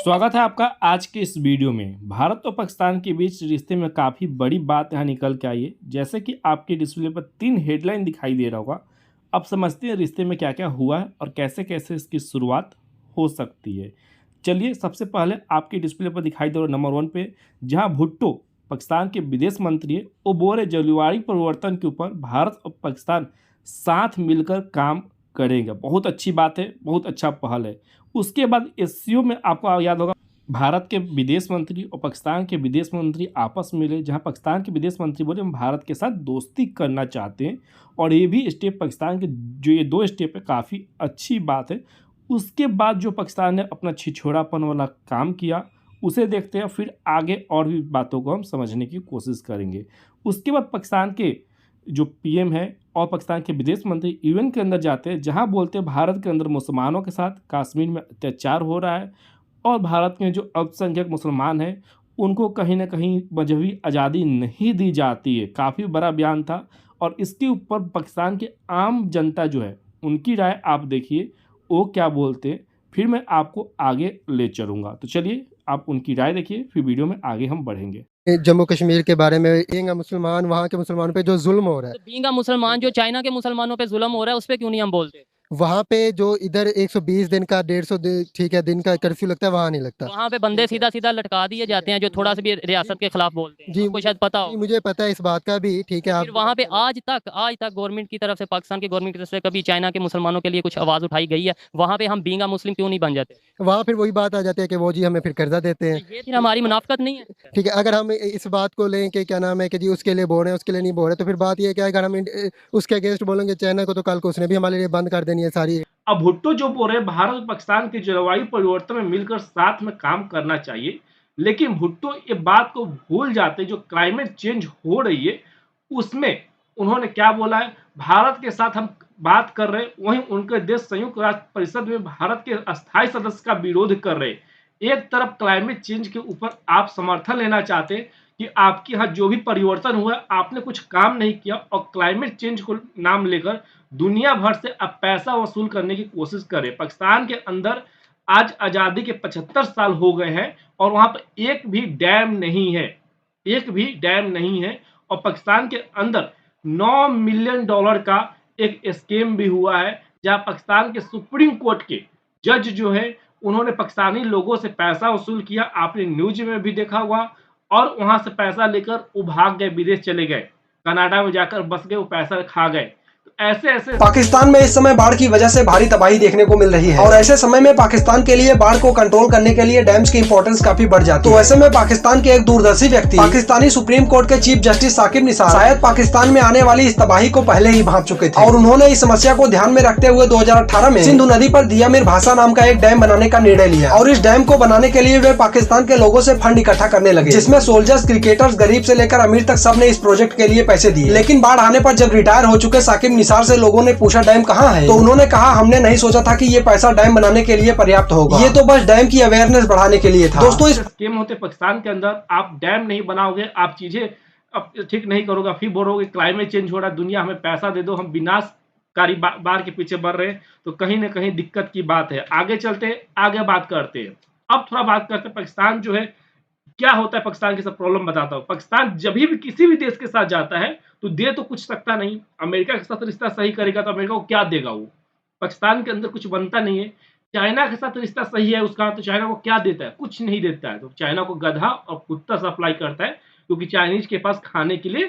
स्वागत है आपका आज के इस वीडियो में। भारत और पाकिस्तान के बीच रिश्ते में काफ़ी बड़ी बात यहाँ निकल के आई है। जैसे कि आपके डिस्प्ले पर 3 हेडलाइन दिखाई दे रहा होगा। अब समझते हैं रिश्ते में क्या क्या हुआ है और कैसे कैसे इसकी शुरुआत हो सकती है। चलिए सबसे पहले आपके डिस्प्ले पर दिखाई दे रहा नंबर 1 पे, जहाँ भुट्टो पाकिस्तान के विदेश मंत्री है, वो बोल रहे जलवायु परिवर्तन के ऊपर भारत और पाकिस्तान साथ मिलकर काम करेंगे। बहुत अच्छी बात है, बहुत अच्छा पहल है। उसके बाद एससीओ में आपको याद होगा भारत के विदेश मंत्री और पाकिस्तान के विदेश मंत्री आपस में मिले, जहां पाकिस्तान के विदेश मंत्री बोले हम भारत के साथ दोस्ती करना चाहते हैं। और ये भी स्टेप पाकिस्तान के जो ये 2 स्टेप है काफ़ी अच्छी बात है। उसके बाद जो पाकिस्तान ने अपना छिछोरापन वाला काम किया उसे देखते हैं, फिर आगे और भी बातों को हम समझने की कोशिश करेंगे। उसके बाद पाकिस्तान के जो पीएम है और पाकिस्तान के विदेश मंत्री यूएन के अंदर जाते हैं, जहां बोलते हैं भारत के अंदर मुसलमानों के साथ कश्मीर में अत्याचार हो रहा है और भारत में जो अल्पसंख्यक मुसलमान हैं उनको कहीं ना कहीं मजहबी आज़ादी नहीं दी जाती है। काफ़ी बड़ा बयान था और इसके ऊपर पाकिस्तान के आम जनता जो है उनकी राय आप देखिए वो क्या बोलते हैं, फिर मैं आपको आगे ले चलूँगा। तो चलिए आप उनकी राय देखिए, फिर वीडियो में आगे हम बढ़ेंगे। जम्मू कश्मीर के बारे में रोहिंग्या मुसलमान वहाँ के मुसलमानों पे जो जुल्म हो रहा है, तो रोहिंग्या मुसलमान जो चाइना के मुसलमानों पे जुल्म हो रहा है उस पे क्यों नहीं हम बोलते? वहाँ पे जो इधर 120 दिन का 150 ठीक है दिन का कर्फ्यू लगता है, वहाँ नहीं लगता। वहाँ पे बंदे सीधा सीधा लटका दिए जाते हैं जो थोड़ा सा भी रियासत के खिलाफ बोलते हैं। जी आपको शायद पता जी, हो। मुझे पता है इस बात का भी, ठीक है। फिर वहाँ पे आज तक गवर्नमेंट की तरफ से, पाकिस्तान की गवर्नमेंट की तरफ से कभी चाइना के मुसलमानों के लिए कुछ आवाज़ उठाई गई है? वहाँ पे हम बींगा मुस्लिम क्यों नहीं बन जाते? वहाँ फिर वही बात आ जाती है कि वो जी हमें फिर कर्जा देते हैं। ये फिर हमारी मुनाफकत नहीं है? ठीक है, अगर हम इस बात को लें कि क्या नाम है कि जी उसके लिए बोल रहे हैं उसके लिए नहीं बोल रहे, तो फिर बात ये है कि अगर हम उसके अगेंस्ट बोलेंगे चाइना को, तो कल को उसने भी हमारे लिए बंद कर देनी है सारी। अब भुट्टो जो बोल रहे हैं भारत और पाकिस्तान के जलवायु परिवर्तन में मिलकर साथ में काम करना चाहिए, लेकिन भुट्टो ये बात को भूल जाते हैं जो क्लाइमेट चेंज हो रही है उसमें उन्होंने क्या बोला है, भारत के साथ हम बात कर रहे हैं, वहीं उनके देश संयुक्त राष्ट्र परिषद में भारत के अस्थायी सदस्य का विरोध कर रहे हैं। एक तरफ क्लाइमेट चेंज के ऊपर आप समर्थन लेना चाहते हैं कि आपके यहाँ जो भी परिवर्तन हुआ आपने कुछ काम नहीं किया, और क्लाइमेट चेंज को नाम लेकर दुनिया भर से अब पैसा वसूल करने की कोशिश करें। पाकिस्तान के अंदर आज आज़ादी के 75 साल हो गए हैं और वहां पर एक भी डैम नहीं है, एक भी डैम नहीं है। और पाकिस्तान के अंदर $9 मिलियन का एक स्कैम भी हुआ है, जहां पाकिस्तान के सुप्रीम कोर्ट के जज जो है उन्होंने पाकिस्तानी लोगों से पैसा वसूल किया। आपने न्यूज में भी देखा हुआ, और वहां से पैसा लेकर वो भाग गए, विदेश चले गए, कनाडा में जाकर बस गए, वो पैसा खा गए। ऐसे ऐसे पाकिस्तान में इस समय बाढ़ की वजह से भारी तबाही देखने को मिल रही है, और ऐसे समय में पाकिस्तान के लिए बाढ़ को कंट्रोल करने के लिए डैम्स की इंपॉर्टेंस काफी बढ़ जाती है। तो ऐसे में पाकिस्तान के एक दूरदर्शी व्यक्ति, पाकिस्तानी सुप्रीम कोर्ट के चीफ जस्टिस साकिब निसार, शायद पाकिस्तान में आने वाली इस तबाही को पहले ही भांप चुके थे, और उन्होंने इस समस्या को ध्यान में रखते हुए 2018 में सिंधु नदी पर दियामिर भाषा नाम का एक डैम बनाने का निर्णय लिया। और इस डैम को बनाने के लिए वे पाकिस्तान के लोगों से फंड इकट्ठा करने लगे, जिसमें सोल्जर्स, क्रिकेटर्स, गरीब से लेकर अमीर तक सबने इस प्रोजेक्ट के लिए पैसे दिए। लेकिन बाढ़ आने पर जब रिटायर हो चुके साकिब निसार से लोगों ने पूछा डैम कहाँ है, तो उन्होंने कहा हमने नहीं सोचा था कि ये पैसा डैम बनाने के लिए पर्याप्त होगा, ये तो बस डैम की अवेयरनेस बढ़ाने के लिए था। दोस्तों इस स्कीम होते पाकिस्तान के अंदर, आप डैम नहीं बनाओगे, आप चीजें अब ठीक नहीं करोगे, फिर बोलोगे क्लाइमेट चेंज हो रहा है, दुनिया हमें पैसा दे दो, हम विनाशकारी बाढ़ के पीछे बढ़ रहे हैं, तो कहीं ना कहीं दिक्कत की बात है। आगे चलते हैं, आगे बात करते हैं। अब थोड़ा बात करते हैं पाकिस्तान जो है क्या होता है। पाकिस्तान की सब प्रॉब्लम बताता हूँ। पाकिस्तान जब भी किसी भी देश के साथ जाता है तो दे तो कुछ सकता नहीं। अमेरिका के साथ रिश्ता सही करेगा तो अमेरिका को क्या देगा, वो पाकिस्तान के अंदर कुछ बनता नहीं है। चाइना के साथ रिश्ता सही है उसका, तो चाइना को क्या देता है, कुछ नहीं देता है। तो चाइना को गधा और कुत्ता सप्लाई करता है, क्योंकि चाइनीज के पास खाने के लिए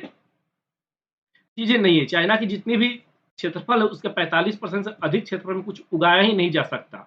चीजें नहीं है। चाइना की जितनी भी क्षेत्रफल है उसके 45% से अधिक क्षेत्रफल में कुछ उगाया ही नहीं जा सकता,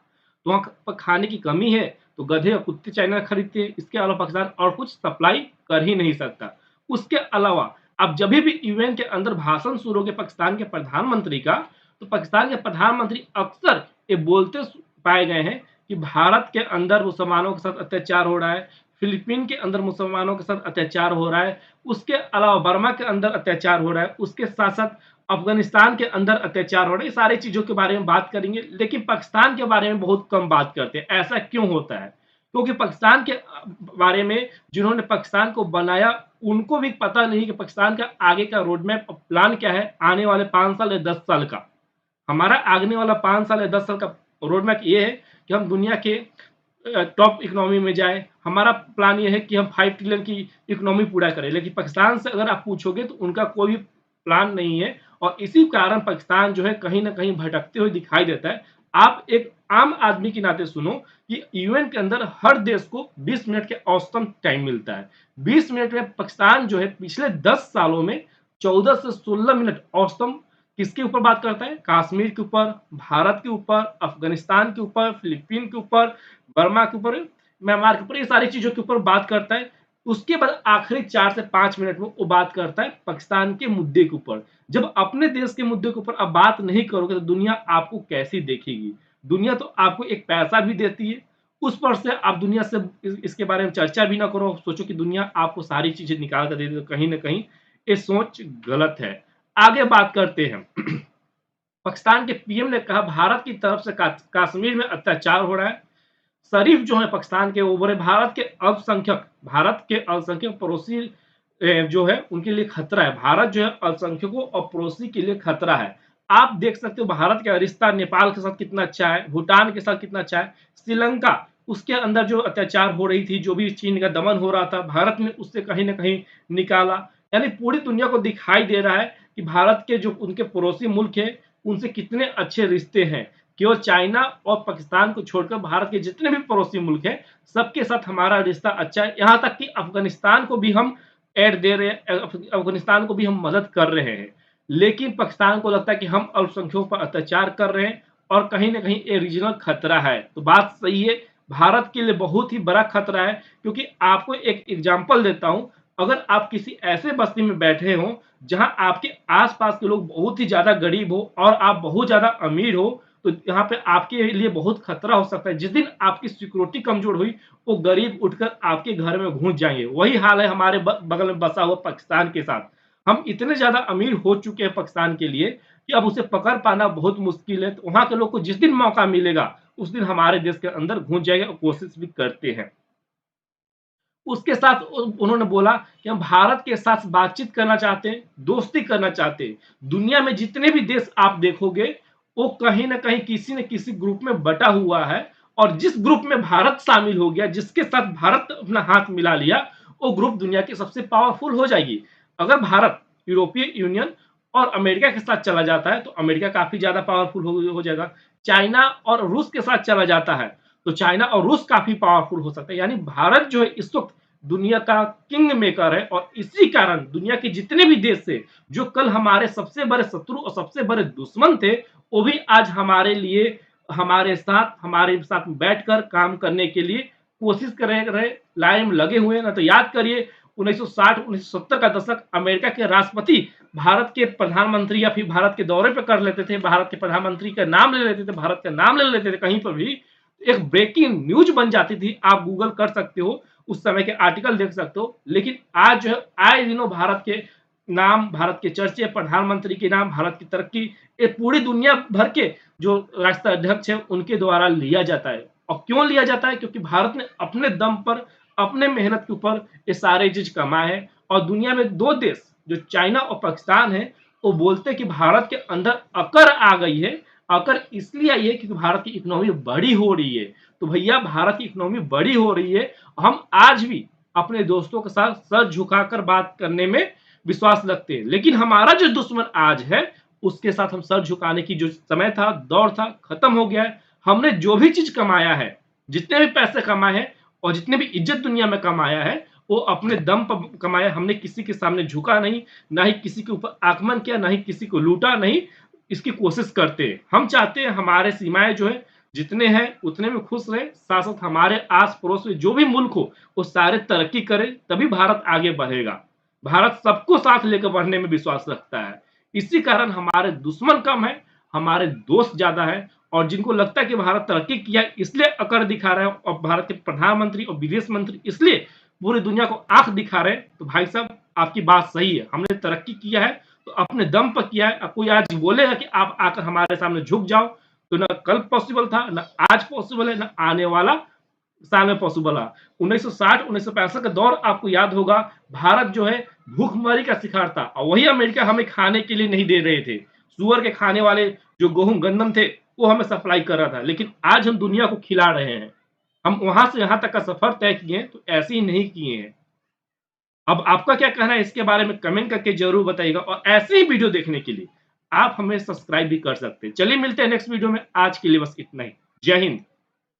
तो वहाँ पर खाने की कमी है, तो गधे और कुत्ते चाइना खरीदते हैं। इसके अलावा पाकिस्तान और कुछ सप्लाई कर ही नहीं सकता। उसके अलावा अब जब भी यूएन के अंदर भाषण शुरू हो गया पाकिस्तान के प्रधानमंत्री का, तो पाकिस्तान के प्रधानमंत्री अक्सर ये बोलते पाए गए हैं कि भारत के अंदर मुसलमानों के साथ अत्याचार हो रहा है, फिलीपीन के अंदर मुसलमानों के साथ अत्याचार हो रहा है, उसके अलावा बर्मा के अंदर अत्याचार हो रहा है, उसके साथ साथ अफगानिस्तान के अंदर अत्याचार हो रहे हैं। सारी चीजों के बारे में बात करेंगे, लेकिन पाकिस्तान के बारे में बहुत कम बात करते हैं। ऐसा क्यों होता है? क्योंकि पाकिस्तान के बारे में जिन्होंने पाकिस्तान को बनाया उनको भी पता नहीं कि पाकिस्तान का आगे का रोड मैप प्लान क्या है, आने वाले 5 साल या 10 साल का। हमारा आगने वाला 5 साल या 10 साल का रोड मैप ये है कि हम दुनिया के टॉप इकोनॉमी में जाए। हमारा प्लान ये है कि हम 5 ट्रिलियन की इकोनॉमी पूरा करें, लेकिन पाकिस्तान से अगर आप पूछोगे तो उनका कोई भी प्लान नहीं है और इसी कारण पाकिस्तान जो है कहीं ना कहीं भटकते हुए दिखाई देता है। आप एक आम आदमी के नाते सुनो कि यूएन के अंदर हर देश को 20 मिनट के औसतन टाइम मिलता है। 20 मिनट में पाकिस्तान जो है पिछले 10 सालों में 14 से 16 मिनट औसतन किसके ऊपर बात करता है? कश्मीर के ऊपर, भारत के ऊपर, अफगानिस्तान के ऊपर, फिलीपीन के ऊपर, बर्मा के ऊपर, म्यांमार के ऊपर, ये सारी चीजों के ऊपर बात करता है। उसके बाद आखिरी 4 से 5 मिनट में वो बात करता है पाकिस्तान के मुद्दे के ऊपर। जब अपने देश के मुद्दे के ऊपर आप बात नहीं करोगे तो दुनिया आपको कैसी देखेगी? दुनिया तो आपको एक पैसा भी देती है, उस पर से आप दुनिया से इसके बारे में चर्चा भी ना करो, सोचो कि दुनिया आपको सारी चीजें निकाल कर दे दे, तो कहीं ना कहीं ये सोच गलत है। आगे बात करते हैं। पाकिस्तान के पीएम ने कहा भारत की तरफ से कश्मीर में अत्याचार हो रहा है। शरीफ जो है पाकिस्तान के ऊपर भारत के अल्पसंख्यक पड़ोसी जो है उनके लिए खतरा है। भारत जो है अल्पसंख्यकों और पड़ोसी के लिए खतरा है। आप देख सकते हो भारत का रिश्ता नेपाल के साथ कितना अच्छा है, भूटान के साथ कितना अच्छा है, श्रीलंका उसके अंदर जो अत्याचार हो रही थी, जो भी चीन का दमन हो रहा था, भारत ने उससे कहीं ना कहीं निकाला। यानी पूरी दुनिया को दिखाई दे रहा है कि भारत के जो उनके पड़ोसी मुल्क है उनसे कितने अच्छे रिश्ते हैं। केवल चाइना और पाकिस्तान को छोड़कर भारत के जितने भी पड़ोसी मुल्क हैं सबके साथ हमारा रिश्ता अच्छा है। यहाँ तक कि अफगानिस्तान को भी हम ऐड दे रहे हैं, अफगानिस्तान को भी हम मदद कर रहे हैं। लेकिन पाकिस्तान को लगता है कि हम अल्पसंख्यकों पर अत्याचार कर रहे हैं और कहीं ना कहीं ये रीजनल खतरा है। तो बात सही है, भारत के लिए बहुत ही बड़ा खतरा है। क्योंकि आपको एक एग्जाम्पल देता हूं, अगर आप किसी ऐसे बस्ती में बैठे हो जहां आपके आसपास के लोग बहुत ही ज्यादा गरीब हो और आप बहुत ज्यादा अमीर हो, तो यहाँ पे आपके लिए बहुत खतरा हो सकता है। जिस दिन आपकी सिक्योरिटी कमजोर हुई वो गरीब उठकर आपके घर में घुस जाएंगे। वही हाल है हमारे बगल में बसा हुआ पाकिस्तान के साथ। हम इतने ज्यादा अमीर हो चुके हैं पाकिस्तान के लिए कि अब उसे पकड़ पाना बहुत मुश्किल है। तो वहां के लोग को जिस दिन मौका मिलेगा उस दिन हमारे देश के अंदर घुस जाएगा और कोशिश भी करते हैं। उसके साथ उन्होंने बोला कि हम भारत के साथ बातचीत करना चाहते हैं, दोस्ती करना चाहते हैं। दुनिया में जितने भी देश आप देखोगे वो कहीं ना कहीं किसी न किसी ग्रुप में बटा हुआ है और जिस ग्रुप में भारत शामिल हो गया, जिसके साथ भारत अपना हाथ मिला लिया, वो ग्रुप दुनिया की सबसे पावरफुल हो जाएगी। अगर भारत यूरोपीय यूनियन और अमेरिका के साथ चला जाता है तो अमेरिका काफी ज्यादा पावरफुल हो जाएगा। चाइना और रूस के साथ चला जाता है तो चाइना और रूस काफी पावरफुल हो सकता है। यानी भारत जो है इस वक्त दुनिया का किंग मेकर है और इसी कारण दुनिया के जितने भी देश थे जो कल हमारे सबसे बड़े शत्रु और सबसे बड़े दुश्मन थे, वो भी आज हमारे लिए हमारे साथ बैठकर काम करने के लिए कोशिश कर रहे, लाइन में लगे हुए हैं ना। तो याद करिए 1960-1970 का दशक, अमेरिका के राष्ट्रपति भारत के प्रधानमंत्री या फिर भारत के दौरे पर कर लेते थे, भारत के प्रधानमंत्री का नाम ले लेते थे, भारत का नाम ले लेते थे, कहीं पर भी एक ब्रेकिंग न्यूज बन जाती थी। आप गूगल कर सकते हो, उस समय के आर्टिकल देख सकते हो। लेकिन आज जो है आए दिनों भारत के नाम, भारत के चर्चे, प्रधानमंत्री के नाम, भारत की तरक्की, ये पूरी दुनिया भर के जो राष्ट्राध्यक्ष है उनके द्वारा लिया जाता है। और क्यों लिया जाता है? क्योंकि भारत ने अपने दम पर, अपने मेहनत के ऊपर ये सारे चीज कमाए हैं। और दुनिया में दो देश जो चाइना और पाकिस्तान है वो बोलते हैं कि भारत के अंदर अकड़ आ गई है। अकड़ इसलिए आई है क्योंकि भारत की इकोनॉमी बड़ी हो रही है। तो भैया भारत की इकोनॉमी बड़ी हो रही है, हम आज भी अपने दोस्तों के साथ सर झुकाकर बात करने में विश्वास रखते हैं। लेकिन हमारा जो दुश्मन आज है उसके साथ हम सर झुकाने की जो समय था, दौर था, खत्म हो गया है। हमने जो भी चीज कमाया है, जितने भी पैसे कमाए हैं और जितने भी इज्जत दुनिया में कमाया है वो अपने दम पर कमाया। हमने किसी के सामने झुका नहीं, ना ही किसी के ऊपर आक्रमण किया, ना ही किसी को लूटा, नहीं इसकी कोशिश करते हैं। हम चाहते हैं हमारे सीमाएं जो है जितने हैं उतने में खुश रहे, साथ साथ हमारे आस पड़ोस में जो भी मुल्क हो वो सारे तरक्की करें, तभी भारत आगे बढ़ेगा। भारत सबको साथ लेकर बढ़ने में विश्वास रखता है। इसी कारण हमारे दुश्मन कम है, हमारे दोस्त ज्यादा है। और जिनको लगता है कि भारत तरक्की किया इसलिए अकड़ दिखा रहे हैं और भारत के प्रधानमंत्री और विदेश मंत्री इसलिए पूरी दुनिया को आंख दिखा रहे हैं, तो भाई साहब आपकी बात सही है। हमने तरक्की किया है तो अपने दम पर किया है। कोई आज बोलेगा कि आप आकर हमारे सामने झुक जाओ तो ना कल पॉसिबल था, ना आज पॉसिबल है, ना आने वाला साल में पॉसिबल है। 1960-1965 का दौर आपको याद होगा, भारत जो है भूखमरी का शिकार था और वही अमेरिका हमें खाने के लिए नहीं दे रहे थे। सुअर के खाने वाले जो गेहूं गंदम थे वो हमें सप्लाई कर रहा था। लेकिन आज हम दुनिया को खिला रहे हैं। हम वहां से यहां तक का सफर तय किए तो ऐसे ही नहीं किए हैं। अब आपका क्या कहना है इसके बारे में कमेंट करके जरूर बताइएगा, और ऐसे ही वीडियो देखने के लिए आप हमें सब्सक्राइब भी कर सकते हैं। चलिए मिलते हैं नेक्स्ट वीडियो में, आज के लिए बस इतना ही। जय हिंद।